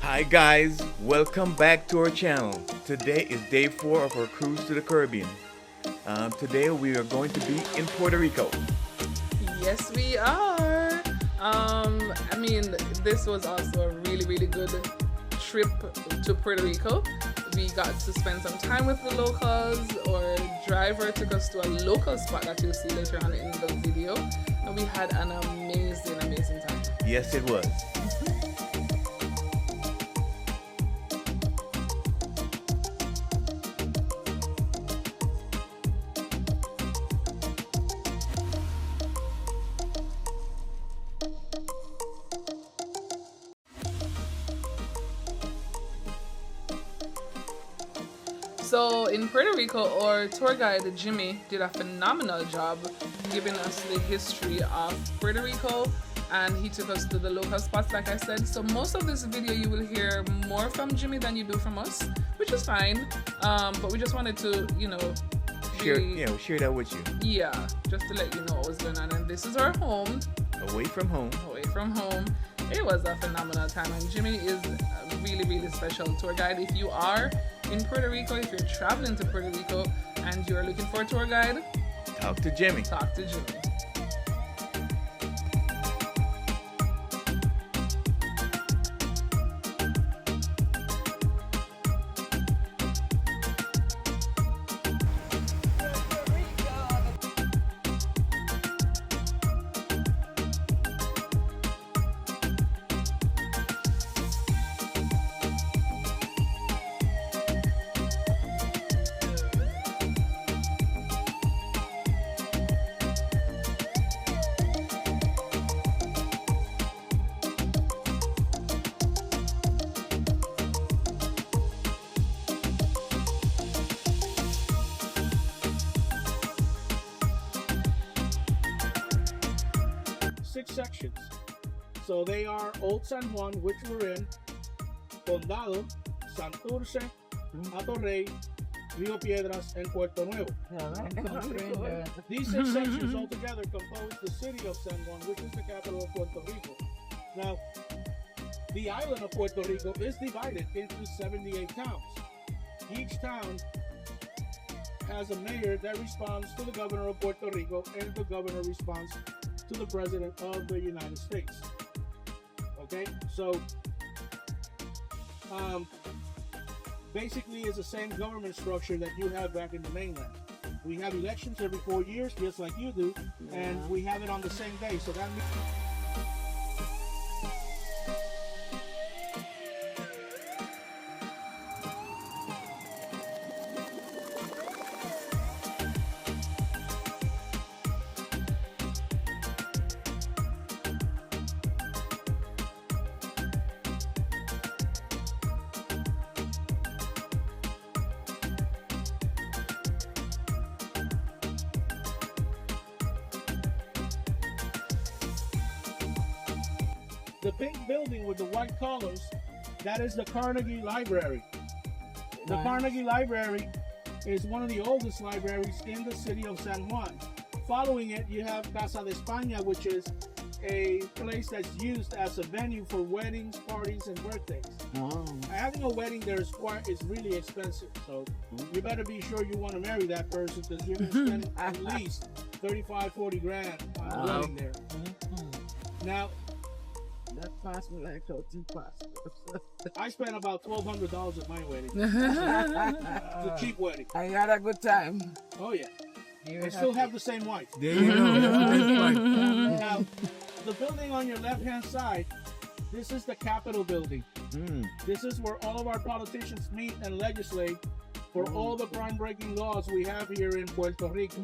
Hi guys, welcome back to our channel. Today is day 4 of our cruise to the Caribbean. Today we are going to be in Puerto Rico. Yes, we are. This was also a really good trip to Puerto Rico. We got to spend some time with the locals. Our driver took us to a local spot that you'll see later on in the video. And we had an amazing time. Yes, it was. So in Puerto Rico, our tour guide Jimmy did a phenomenal job giving us the history of Puerto Rico, and he took us to the local spots like I said. So most of this video you will hear more from Jimmy than you do from us, which is fine. But we just wanted to, share that with you. Yeah, just to let you know what was going on. And this is our home. Away from home. It was a phenomenal time, and Jimmy is a really special tour guide. If you are in Puerto Rico, if you're traveling to Puerto Rico and you're looking for a tour guide, talk to Jimmy. 6 sections. So they are Old San Juan, which we're in, Condado, Santurce, Atorrey, Rio Piedras, and Puerto Nuevo. These 6 sections altogether compose the city of San Juan, which is the capital of Puerto Rico. Now, the island of Puerto Rico is divided into 78 towns. Each town has a mayor that responds to the governor of Puerto Rico, and the governor responds to the President of the United States. Okay, so basically it's the same government structure that you have back in the mainland. We have elections every 4 years, just like you do, and we have it on the same day. So that means the pink building with the white columns, that is the Carnegie Library. The Carnegie Library is one of the oldest libraries in the city of San Juan. Following it, you have Casa de España, which is a place that's used as a venue for weddings, parties, and birthdays. Having a wedding there is really expensive, so you better be sure you want to marry that person, because you're going to spend at least 35-40 grand on a wedding there. Now, that cost me like 13 passports. I spent about $1,200 at my wedding. It's a cheap wedding. I had a good time. Oh yeah. I still have the same wife. There you go. Now, the building on your left-hand side, this is the Capitol building. This is where all of our politicians meet and legislate for all the groundbreaking laws we have here in Puerto Rico.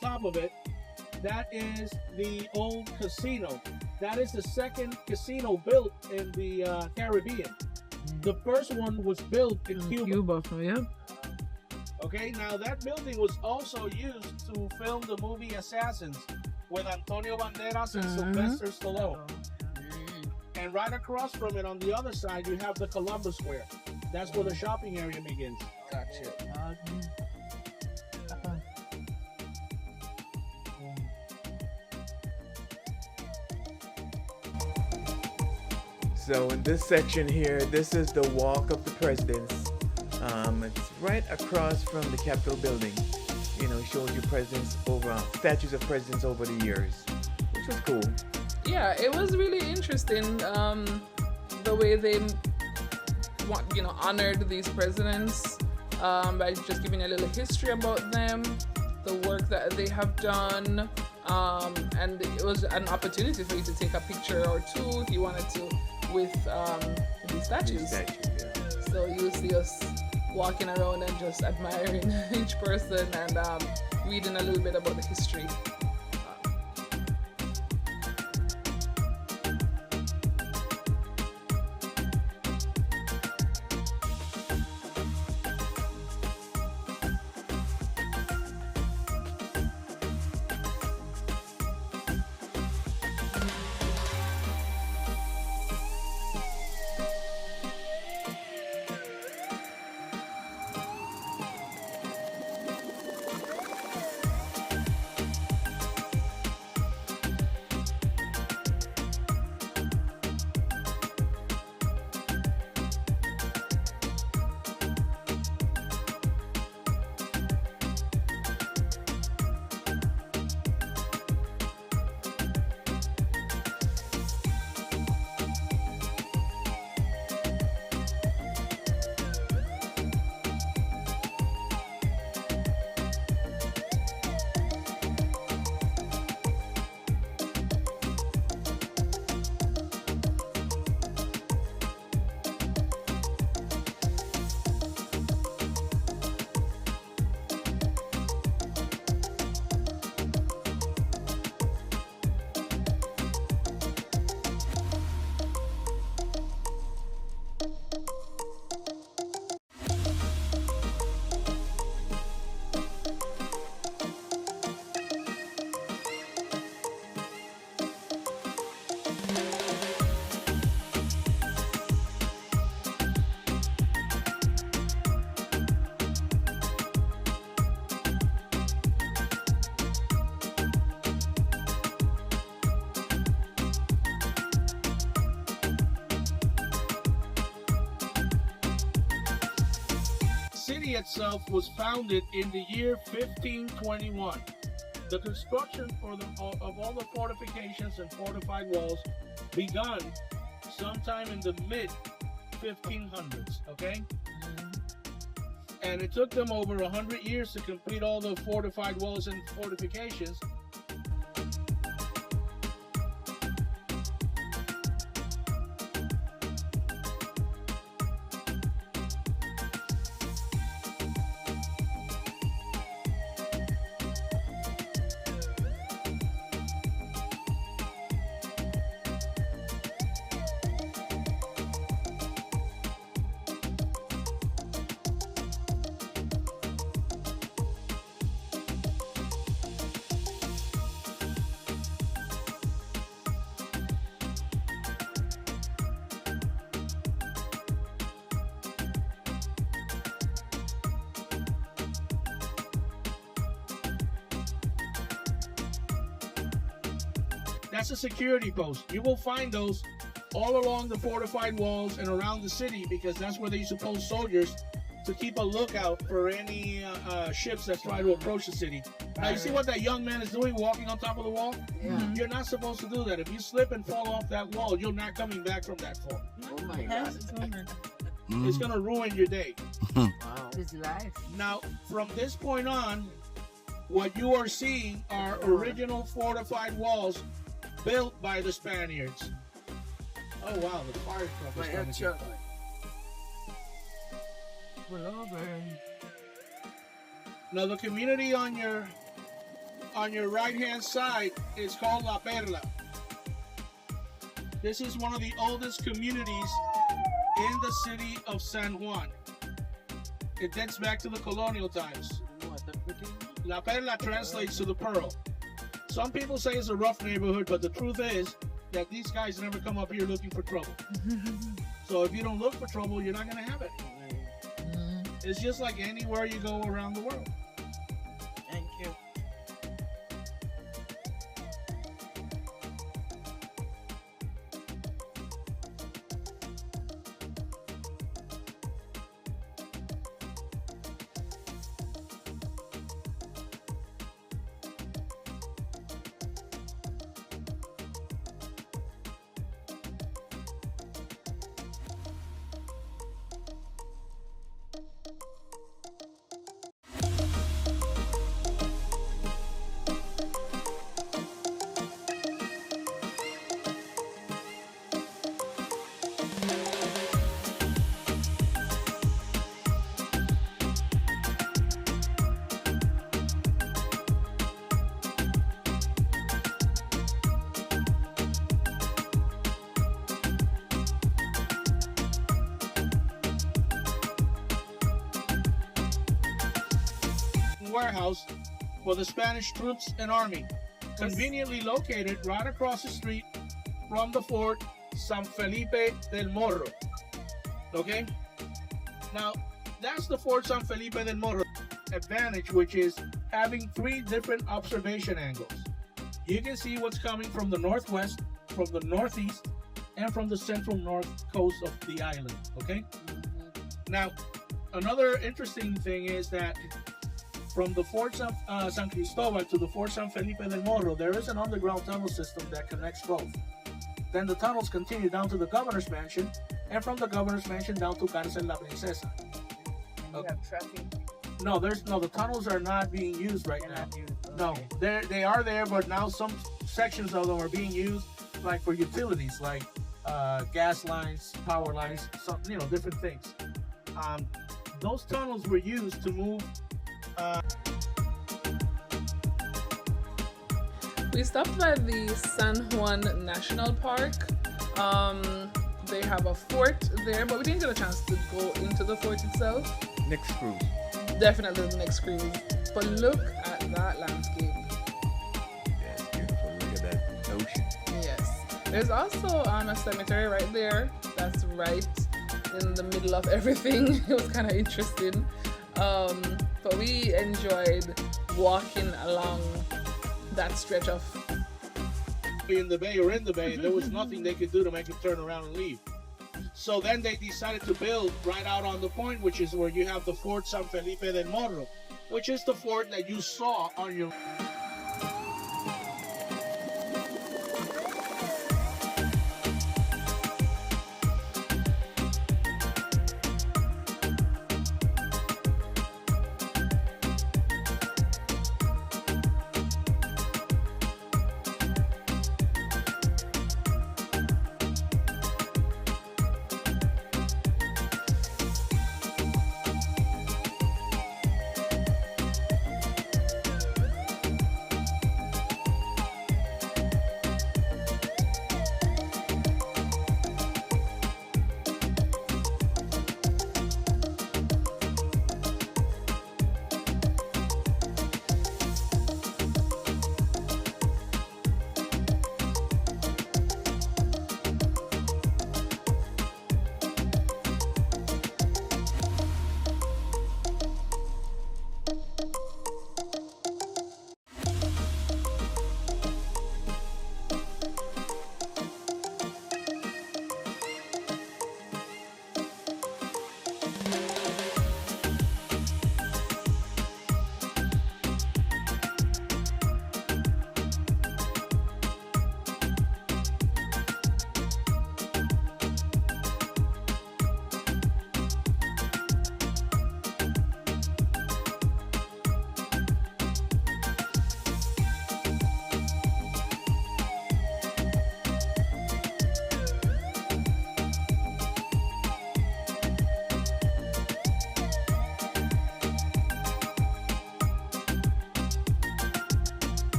Top of it, that is the old casino. That is the second casino built in the Caribbean. The first one was built in Cuba. Yeah. Okay, now that building was also used to film the movie Assassins with Antonio Banderas and Sylvester Stallone. And right across from it on the other side, you have the Columbus Square. That's where the shopping area begins. Gotcha. So in this section here, this is the Walk of the Presidents. It's right across from the Capitol building. You know, it shows you presidents over statues of presidents over the years, which was cool. Yeah, it was really interesting the way they honored these presidents by just giving a little history about them, the work that they have done, and it was an opportunity for you to take a picture or two if you wanted to with these statues. So you'll see us walking around and just admiring each person and reading a little bit about the history. City itself was founded in the year 1521. The construction of all the fortifications and fortified walls begun sometime in the mid 1500s, okay? And it took them over 100 years to complete all the fortified walls and fortifications. That's a security post. You will find those all along the fortified walls and around the city because that's where they used to post soldiers to keep a lookout for any ships that try to approach the city. Now you see what that young man is doing, walking on top of the wall? Yeah. You're not supposed to do that. If you slip and fall off that wall, you're not coming back from that fall. Oh my God. It's gonna ruin your day. Wow. His life. Now, from this point on, what you are seeing are original fortified walls built by the Spaniards. Oh wow, the fire truck is coming. Truck. Pull over. Now the community on your right hand side is called La Perla. This is one of the oldest communities in the city of San Juan. It dates back to the colonial times. What, the pretty? La Perla translates to the pearl. Some people say it's a rough neighborhood, but the truth is, that these guys never come up here looking for trouble. So if you don't look for trouble, you're not going to have it. It's just like anywhere you go around the world. Thank you. Warehouse for the Spanish troops and army, conveniently located right across the street from the Fort San Felipe del Morro. Okay? Now, that's the Fort San Felipe del Morro advantage, which is having 3 different observation angles. You can see what's coming from the northwest, from the northeast, and from the central north coast of the island. Okay? Now, another interesting thing is that from the Fort San Cristobal to the Fort San Felipe del Morro, there is an underground tunnel system that connects both. Then the tunnels continue down to the governor's mansion, and from the governor's mansion down to Cárcel La Princesa. You have traffic. No, the tunnels are not being used right now. No, Okay. they are there, but now some sections of them are being used like for utilities, like gas lines, power lines, some different things. Those tunnels were used to move. We stopped by the San Juan National Park. They have a fort there, but we didn't get a chance to go into the fort itself. Next cruise. Definitely the next cruise. But look at that landscape. Yeah, it's beautiful. Look at that ocean. Yes. There's also a cemetery right there. That's right in the middle of everything. It was kind of interesting. But we enjoyed walking along that stretch of. In the bay, there was nothing they could do to make it turn around and leave. So then they decided to build right out on the point, which is where you have the Fort San Felipe del Morro, which is the fort that you saw on your.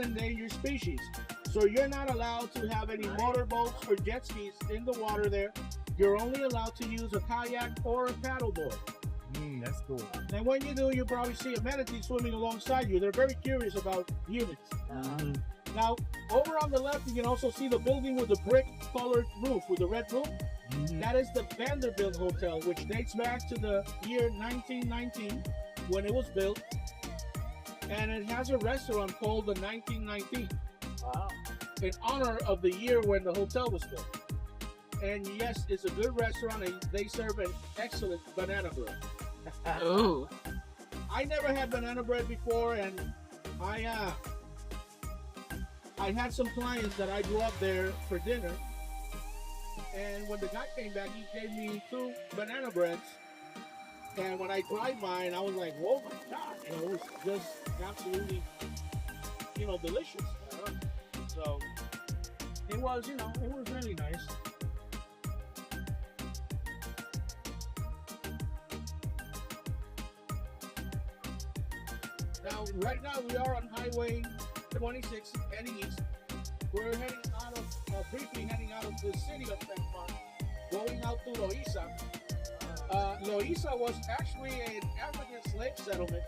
endangered species. So you're not allowed to have any motorboats or jet skis in the water there. You're only allowed to use a kayak or a paddleboard. That's cool. And when you do, you probably see a manatee swimming alongside you. They're very curious about humans. Now, over on the left, you can also see the building with the brick-colored roof, with the red roof. That is the Vanderbilt Hotel, which dates back to the year 1919 when it was built. And it has a restaurant called the 1919 in honor of the year when the hotel was built. And yes, it's a good restaurant, and they serve an excellent banana bread. Oh. I never had banana bread before, and I had some clients that I brought there for dinner, and when the guy came back, he gave me 2 banana breads, and when I tried mine, I was like, "Whoa, my God!" You know, it was just absolutely, delicious. So it was, it was really nice. Now, right now we are on Highway 26 heading east. We're heading briefly heading out of the city of San Juan, going out to Loíza. Loíza was actually an African slave settlement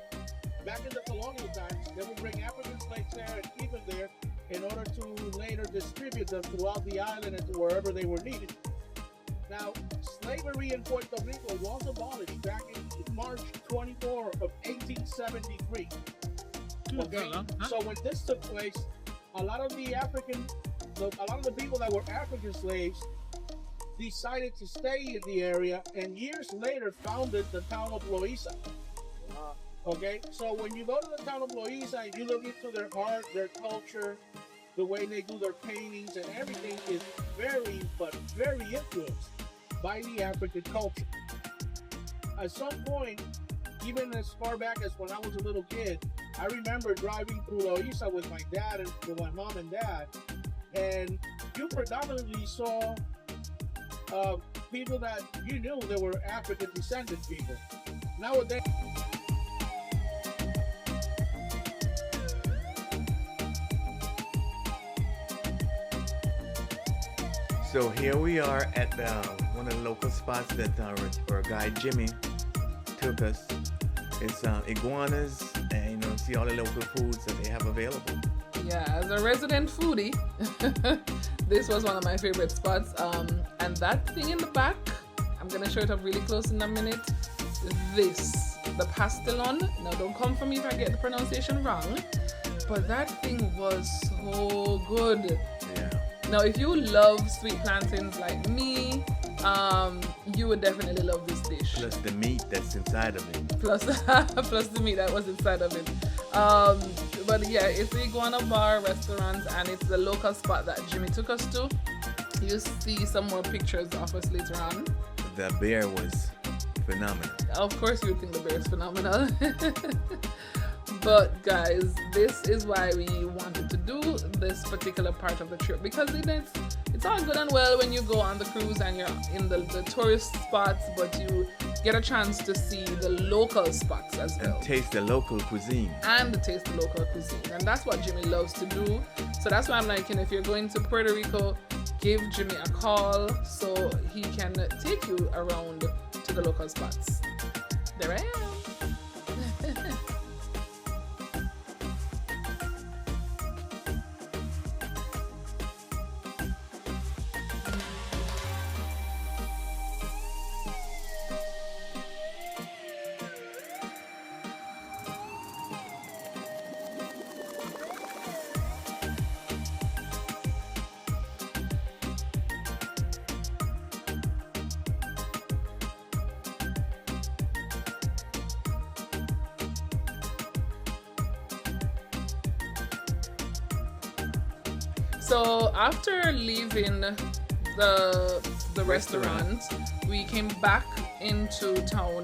back in the colonial times. They would bring African slaves there and keep them there in order to later distribute them throughout the island and to wherever they were needed. Now, slavery in Puerto Rico was abolished back in March 24 of 1873. Okay? So when this took place, a lot of the people that were African slaves decided to stay in the area, and years later founded the town of Loíza. Okay, so when you go to the town of Loíza and you look into their art, their culture, the way they do their paintings, and everything is very influenced by the African culture. At some point, even as far back as when I was a little kid, I remember driving through Loíza with my dad and with my mom and dad, and you predominantly saw people that you knew that were African descendant people. Nowadays, So here we are at one of the local spots that our guide Jimmy took us. It's iguanas, and see all the local foods that they have available. Yeah, as a resident foodie, this was one of my favorite spots. And that thing in the back, I'm gonna show it up really close in a minute. The pastelon. Now, don't come for me if I get the pronunciation wrong, but that thing was so good. Yeah. Now, if you love sweet plantains like me, you would definitely love this dish. Plus the meat that's inside of it. Plus the meat that was inside of it. But yeah, it's the Iguana Bar restaurant, and it's the local spot that Jimmy took us to. You'll see some more pictures of us later on. The bear was phenomenal. Of course you would think the bear is phenomenal. But guys, this is why we wanted to do this particular part of the trip, because it's all good and well when you go on the cruise and you're in the tourist spots, but you get a chance to see the local spots as well. And taste the local cuisine. And taste the local cuisine. And that's what Jimmy loves to do. So that's why I'm like, if you're going to Puerto Rico, give Jimmy a call so he can take you around to the local spots. There I am. So after leaving the restaurant, we came back into town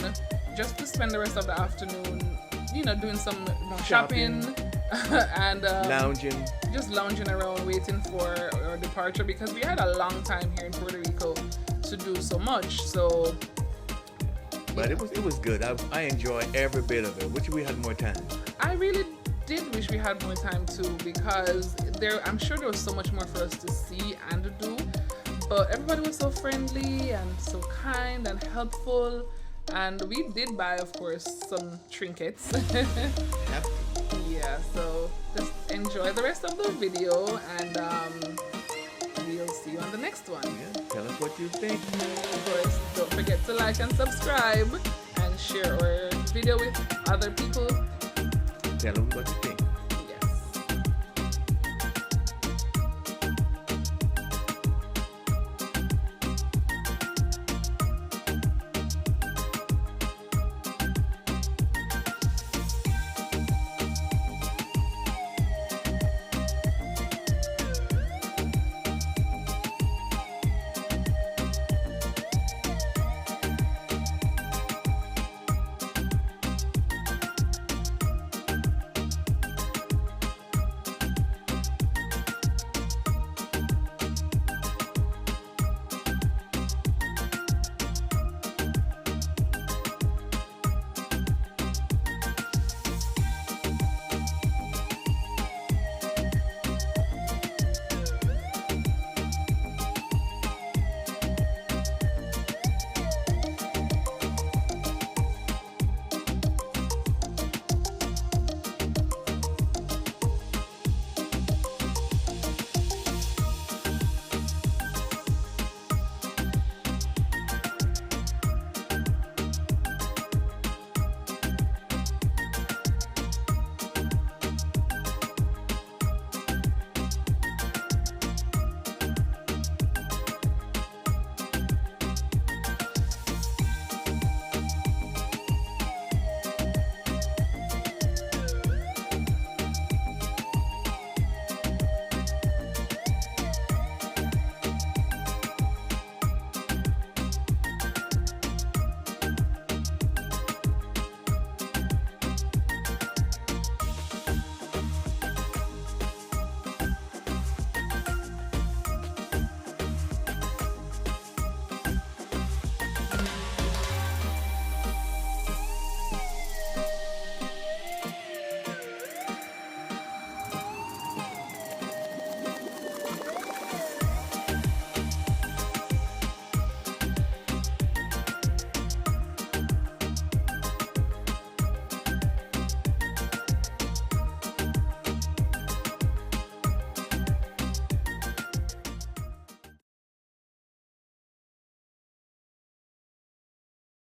just to spend the rest of the afternoon, doing some shopping and lounging. Just lounging around waiting for our departure, because we had a long time here in Puerto Rico to do so much. So But it was good. I enjoyed every bit of it. Wish we had more time. I really did wish we had more time too, because I'm sure there was so much more for us to see and to do. But everybody was so friendly and so kind and helpful, and we did buy, of course, some trinkets. Yep. Yeah, so just enjoy the rest of the video, and we'll see you on the next one. Yeah. Tell us what you think. Of course, don't forget to like and subscribe and share our video with other people. Tell them what you think.